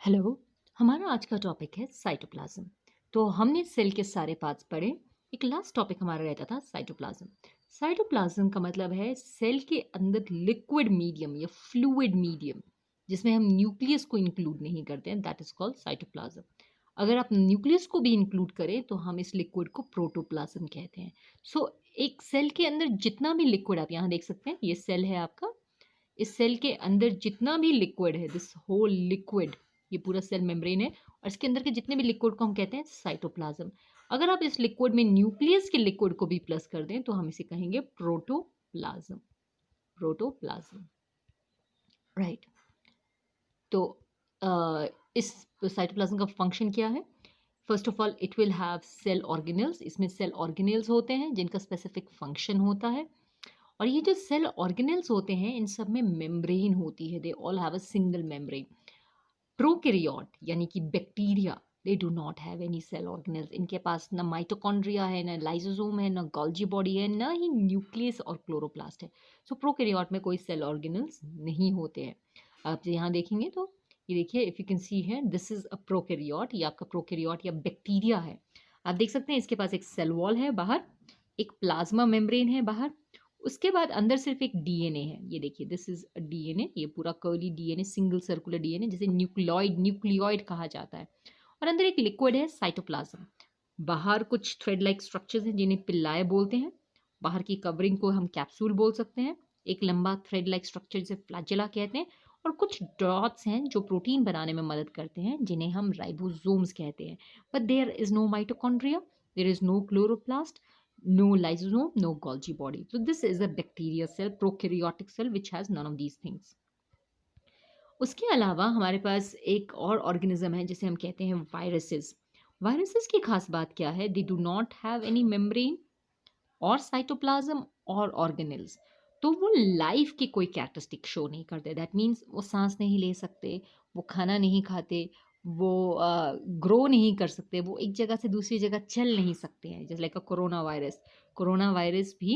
Hello. हमारा आज का टॉपिक है साइटोप्लाज्म। तो हमने सेल के सारे पार्ट्स पढ़े। एक लास्ट टॉपिक हमारा रहता था साइटोप्लाज्म। साइटोप्लाज्म का मतलब है सेल के अंदर लिक्विड मीडियम या फ्लूइड मीडियम, जिसमें हम न्यूक्लियस को इंक्लूड नहीं करते हैं, दैट इज कॉल्ड साइटोप्लाज्म। अगर आप न्यूक्लियस को भी इंक्लूड करें तो हम इस लिक्विड को प्रोटोप्लाज्म कहते हैं। सो एक सेल के अंदर जितना भी लिक्विड, आप यहाँ देख सकते हैं, ये सेल है आपका। इस सेल के अंदर जितना भी लिक्विड है, दिस होल लिक्विड, ये पूरा सेल मेम्ब्रेन है और इसके अंदर के जितने भी लिक्विड को हम कहते हैं साइटोप्लाज्म। अगर आप इस लिक्विड में न्यूक्लियस के लिक्विड को भी प्लस कर दें तो हम इसे कहेंगे प्रोटोप्लाज्म। Protoplasm, right. तो इस साइटोप्लाज्म का फंक्शन क्या है? First of all it will have cell organelles. इसमें सेल ऑर्गेनल्स होते हैं जिनका स्पेसिफिक फंक्शन होता है। और ये जो सेल ऑर्गेनल्स होते हैं इन सब में मेम्ब्रेन होती है, they all have a single membrane. Prokaryote यानी कि bacteria, they do not have any cell organelles. इनके पास ना माइटोकॉन्ड्रिया है, ना लाइसोसोम है, ना गोल्जी बॉडी है, ना ही न्यूक्लियस और क्लोरोप्लास्ट है। सो प्रोकैरियोट में कोई सेल ऑर्गेनल्स नहीं होते हैं। आप यहाँ देखेंगे तो ये देखिए, इफ यू कैन सी है, दिस इज अ प्रोकैरियोट। ये आपका प्रोकैरियोट या बैक्टीरिया है। आप देख सकते हैं इसके पास एक सेल वॉल है बाहर, एक प्लाज्मा मेम्ब्रेन है बाहर, उसके बाद अंदर सिर्फ एक डीएनए है। ये देखिए, दिस इज डीएनए, ये पूरा curly DNA, single circular DNA, जिसे न्यूक्लियोइड कहा जाता है। और अंदर एक लिक्विड है साइटोप्लाज्म। बाहर कुछ थ्रेड लाइक स्ट्रक्चर्स हैं जिन्हें पिल्लाए बोलते हैं। बाहर की कवरिंग को हम कैप्सूल बोल सकते हैं। एक लंबा थ्रेड लाइक स्ट्रक्चर जिसे फ्लैजेला कहते हैं। और कुछ डॉट्स हैं जो प्रोटीन बनाने में मदद करते हैं, जिन्हें हम राइबोसोम्स कहते हैं। But there is no mitochondria, there is no chloroplast, no lysosome, no Golgi body. So this is a bacteria cell, prokaryotic cell, which has none of these things. उसके अलावा हमारे पास एक और ऑर्गेनिज्म है जिसे हम कहते हैं वायरसेस। वायरसेस की खास बात क्या है? दे do not have any membrane और साइटोप्लाज्म और ऑर्गेनेल्स। तो वो लाइफ की कोई कैरेक्टरिस्टिक शो नहीं करते। दैट मीन्स वो सांस नहीं ले सकते, वो खाना नहीं खाते, वो ग्रो नहीं कर सकते, वो एक जगह से दूसरी जगह चल नहीं सकते हैं। जैसे लाइक अ कोरोना वायरस। कोरोना वायरस भी,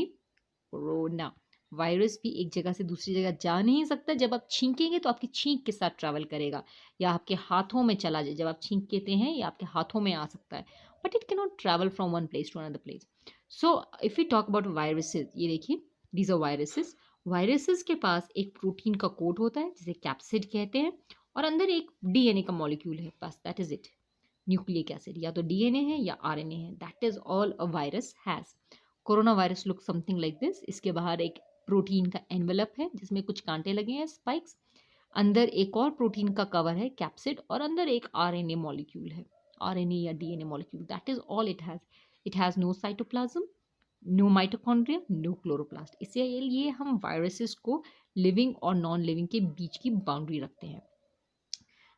कोरोना वायरस भी एक जगह से दूसरी जगह जा नहीं सकता। जब आप छींकेंगे तो आपकी छींक के साथ ट्रैवल करेगा या आपके हाथों में चला जाए। जब आप छींक लेते हैं या आपके हाथों में आ सकता है, but it can not travel from one place to another place. So if you talk about viruses, ये देखिए, दीज आर वायरसेस। वायरसेस के पास एक प्रोटीन का कोट होता है जिसे कैप्सिड कहते हैं, और अंदर एक डीएनए का मॉलिक्यूल है, बस that is it. Nucleic acid, या तो डीएनए है या आरएनए है, that is all a virus has. Corona virus look something like this. इसके बाहर एक प्रोटीन का एनवेलप है जिसमें कुछ कांटे लगे हैं, स्पाइक्स। अंदर एक और प्रोटीन का कवर है, कैप्सिड, और अंदर एक आरएनए मॉलिक्यूल है, आरएनए या DNA molecule, that is all it has. It has no cytoplasm, no mitochondria, no chloroplast. इसलिए हम वायरसेस को लिविंग और नॉन लिविंग के बीच की बाउंड्री रखते हैं।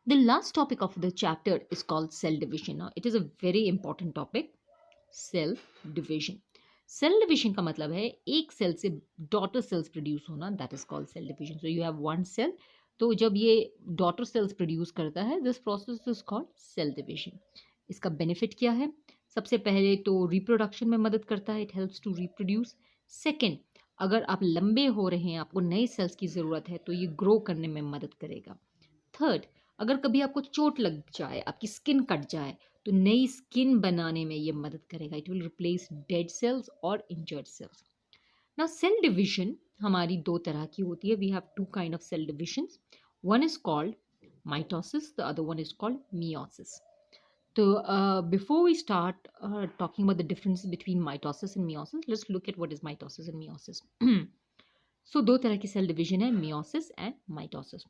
The last topic of the chapter is called cell division. Now, it is a very important topic, cell division. Cell division का मतलब है एक सेल से डॉटर सेल्स प्रोड्यूस होना, that is called cell division. So you have one cell, तो जब ये daughter cells produce करता है, this process is called cell division. इसका बेनिफिट क्या है? सबसे पहले तो रिप्रोडक्शन में मदद करता है, it helps to reproduce. Second, अगर आप लंबे हो रहे हैं, आपको नए सेल्स की ज़रूरत है, तो ये ग्रो करने में मदद करेगा। थर्ड, अगर कभी आपको चोट लग जाए, आपकी स्किन कट जाए, तो नई स्किन बनाने में ये मदद करेगा। It will replace dead cells और injured cells. Now cell division हमारी दो तरह की होती है। We have two kind of cell divisions. One is called mitosis, the other one is called meiosis. तो before we start talking about the difference between mitosis and meiosis, let's look at what is mitosis and meiosis. So दो तरह की cell division है, meiosis and mitosis.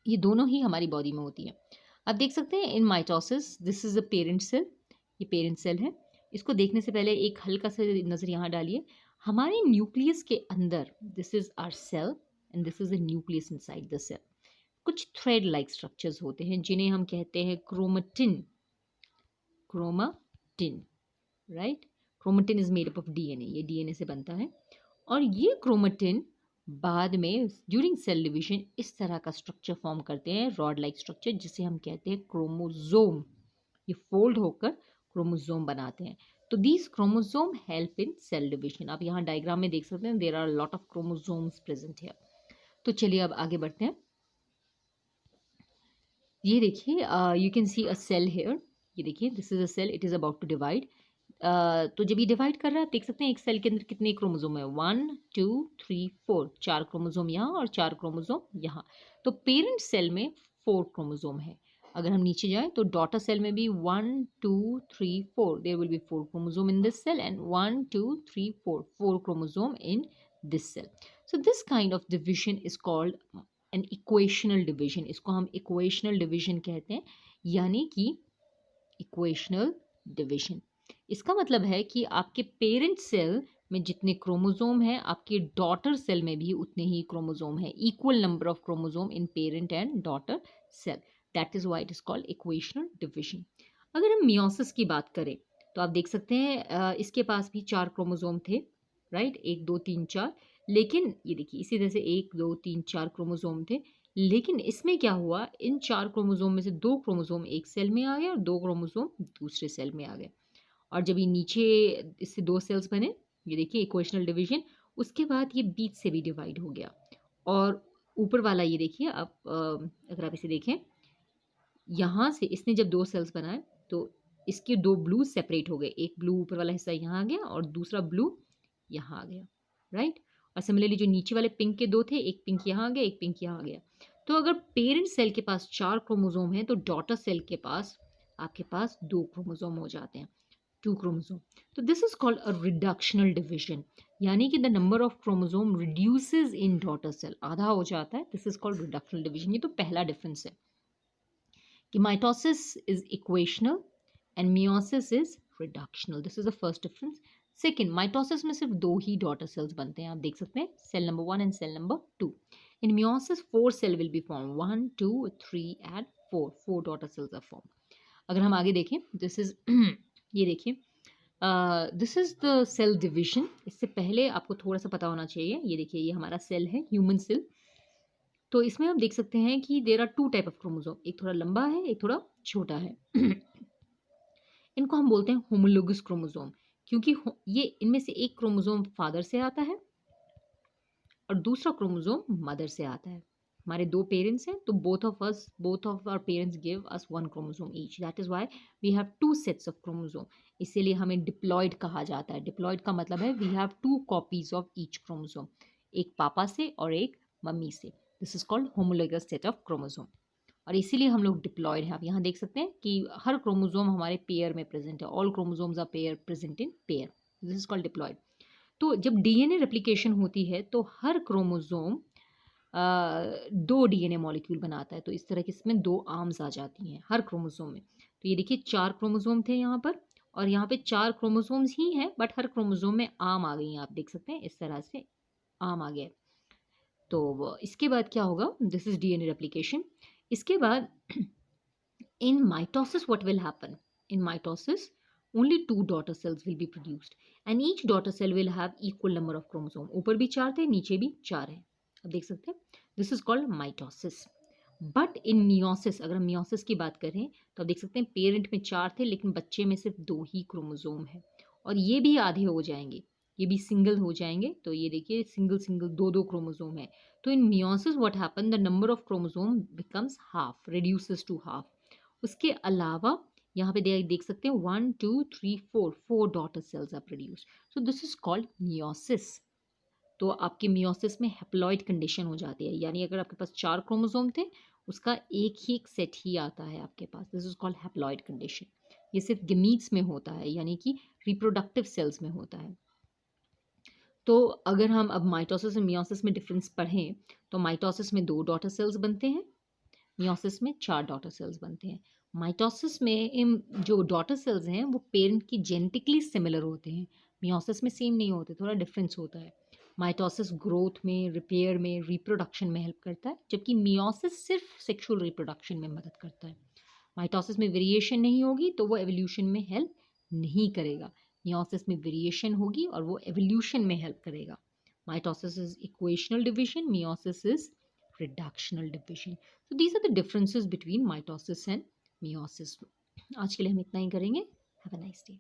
ये दोनों ही हमारी body में होती है। आप देख सकते हैं in mitosis, this is a parent cell. ये पेरेंट सेल है। इसको देखने से पहले एक हल्का सा नज़र यहाँ डालिए। हमारे न्यूक्लियस के अंदर, this is our cell and this is the nucleus inside the cell. कुछ थ्रेड लाइक स्ट्रक्चर्स होते हैं जिन्हें हम कहते हैं chromatin. Chromatin, right. Chromatin is made up of DNA, ये डीएनए से बनता है। और ये क्रोमेटिन बाद में ड्यूरिंग सेल डिवीजन इस तरह का स्ट्रक्चर फॉर्म करते हैं, रॉड लाइक स्ट्रक्चर, जिसे हम कहते हैं क्रोमोजोम। ये फोल्ड होकर क्रोमोजोम बनाते हैं। तो these chromosome help in cell division. आप यहाँ डायग्राम में देख सकते हैं, there are lot of chromosomes present here. तो चलिए अब आगे बढ़ते हैं। ये देखिए you can see a cell here. ये देखिए this is a cell, it is about to divide. तो जब ये डिवाइड कर रहा है आप देख सकते हैं एक सेल के अंदर कितने क्रोमोसोम है, 1 2 3 4, 4 क्रोमोसोम यहाँ और 4 क्रोमोसोम यहाँ। तो पेरेंट सेल में 4 क्रोमोसोम है। अगर हम नीचे जाएं तो डॉटर सेल में भी 1 2 3 4, there will be 4 chromosome in this cell and 1 2 3 4, 4 chromosome in this cell. So this kind of division is called an equational division. इसको हम इक्वेशनल डिवीजन कहते हैं, यानी कि इक्वेशनल डिवीजन। इसका मतलब है कि आपके पेरेंट सेल में जितने क्रोमोसोम हैं आपके डॉटर सेल में भी उतने ही क्रोमोसोम हैं, equal number of chromosome in parent and daughter cell. That is why it is called equational division. अगर हम मियोसिस की बात करें तो आप देख सकते हैं इसके पास भी 4 क्रोमोसोम थे, राइट, 1 2 3 4। लेकिन ये देखिए इसी तरह से 1 2 3 4 क्रोमोसोम थे, लेकिन इसमें क्या हुआ, इन 4 क्रोमोसोम में से 2 क्रोमोसोम एक सेल में आ गए और 2 क्रोमोसोम दूसरे सेल में आ गए। और जब ये नीचे इससे 2 सेल्स बने, ये देखिए इक्वेशनल डिवीजन, उसके बाद ये बीच से भी डिवाइड हो गया। और ऊपर वाला ये देखिए आप अगर आप इसे देखें, यहाँ से इसने जब 2 सेल्स बनाए तो इसके 2 ब्लू सेपरेट हो गए। एक ब्लू ऊपर वाला हिस्सा यहाँ आ गया और दूसरा ब्लू यहाँ आ गया, राइट? और सिमिलरली जो नीचे वाले पिंक के 2 थे, एक पिंक यहाँ आ गया, एक पिंक यहाँ आ गया। तो अगर पेरेंट सेल के पास 4 क्रोमोसोम हैं तो डॉटर सेल के पास आपके पास 2 क्रोमोसोम हो जाते हैं, 2 क्रोमोसोम। तो this is called a reductional division, यानी कि the number of chromosome reduces in daughter cell, आधा हो जाता है। This is called reductional division. ये तो पहला डिफरेंस है कि mitosis is equational and meiosis is reductional. This is the first difference. Second, mitosis में सिर्फ 2 ही डॉटर सेल्स बनते हैं, आप देख सकते हैं, cell number 1 and cell number 2। In meiosis 4 cell will be form, 1 2 3 and 4, 4 daughter cells are form. अगर हम आगे देखें, दिस इज ये देखिए this is the cell division. इससे पहले आपको थोड़ा सा पता होना चाहिए, ये देखिए ये हमारा सेल है, ह्यूमन सेल। तो इसमें हम देख सकते हैं कि there are 2 type of chromosome, एक थोड़ा लंबा है, एक थोड़ा छोटा है। इनको हम बोलते हैं होमोलोगस क्रोमोसोम, क्योंकि ये इनमें से एक क्रोमोसोम फादर से आता है और दूसरा क्रोमोसोम मदर से आता है। हमारे 2 पेरेंट्स हैं तो both of our parents give us 1 chromosome each, that is why we have 2 sets of chromosome. इसीलिए हमें डिप्लॉयड कहा जाता है। डिप्लॉयड का मतलब है we have 2 copies of each chromosome, एक पापा से और एक मम्मी से। This is called homologous set of chromosome. और इसीलिए हम लोग डिप्लॉयड हैं। आप यहाँ देख सकते हैं कि हर क्रोमोसोम हमारे पेयर में प्रेजेंट है, all chromosomes are pair present in pair, this is called diploid. तो जब डीएनए रेप्लिकेशन होती है तो हर क्रोमोसोम 2 डीएनए मॉलिक्यूल बनाता है, तो इस तरह के इसमें 2 आर्म्स आ जाती हैं हर क्रोमोसोम में। तो ये देखिए 4 क्रोमोसोम थे यहाँ पर और यहाँ पे 4 क्रोमोसोम्स ही हैं, बट हर क्रोमोसोम में आर्म आ गई हैं, आप देख सकते हैं इस तरह से आर्म आ गया है। तो इसके बाद क्या होगा, दिस इज डीएनए रेप्लिकेशन। इसके बाद in mitosis what will happen, in mitosis only 2 daughter cells will be produced and each daughter cell will have equal number of chromosome, ऊपर भी 4 थे नीचे भी 4 है, अब देख सकते हैं। This is called mitosis. But in meiosis, अगर हम मियोसिस की बात करें तो आप देख सकते हैं पेरेंट में 4 थे लेकिन बच्चे में सिर्फ 2 ही क्रोमोसोम है और ये भी आधे हो जाएंगे, ये भी सिंगल हो जाएंगे। तो ये देखिए सिंगल सिंगल 2 क्रोमोसोम है। तो in meiosis what happen, the number of chromosome becomes half, reduces to half. उसके अलावा यहाँ पे देख सकते हैं 1 2 3 4, 4 daughter cells are produced. So this is called meiosis. तो आपके मियोसिस में हैप्लॉइड कंडीशन हो जाती है, यानी अगर आपके पास 4 क्रोमोसोम थे उसका एक सेट ही आता है आपके पास, this is called haploid condition. ये सिर्फ गेमीट्स में होता है, यानी कि रिप्रोडक्टिव सेल्स में होता है। तो अगर हम अब माइटोसिस और मियोसिस में डिफरेंस पढ़ें तो माइटोसिस में 2 डॉटर सेल्स बनते हैं, मियोसिस में 4 डॉटर सेल्स बनते हैं। माइटोसिस में जो डॉटर सेल्स हैं वो पेरेंट की जेनेटिकली सिमिलर होते हैं, मियोसिस में सेम नहीं होते, थोड़ा डिफरेंस होता है। माइटोसिस ग्रोथ में, रिपेयर में, रिप्रोडक्शन में हेल्प करता है, जबकि मियोसिस सिर्फ सेक्सुअल रिप्रोडक्शन में मदद करता है। माइटोसिस में वेरिएशन नहीं होगी तो वो एवोल्यूशन में हेल्प नहीं करेगा, मियोसिस में वेरिएशन होगी और वो एवोल्यूशन में हेल्प करेगा। Mitosis is equational division, meiosis is reductional division. So these are the differences between mitosis and meiosis. आज के लिए हम इतना ही करेंगे। Have a nice day.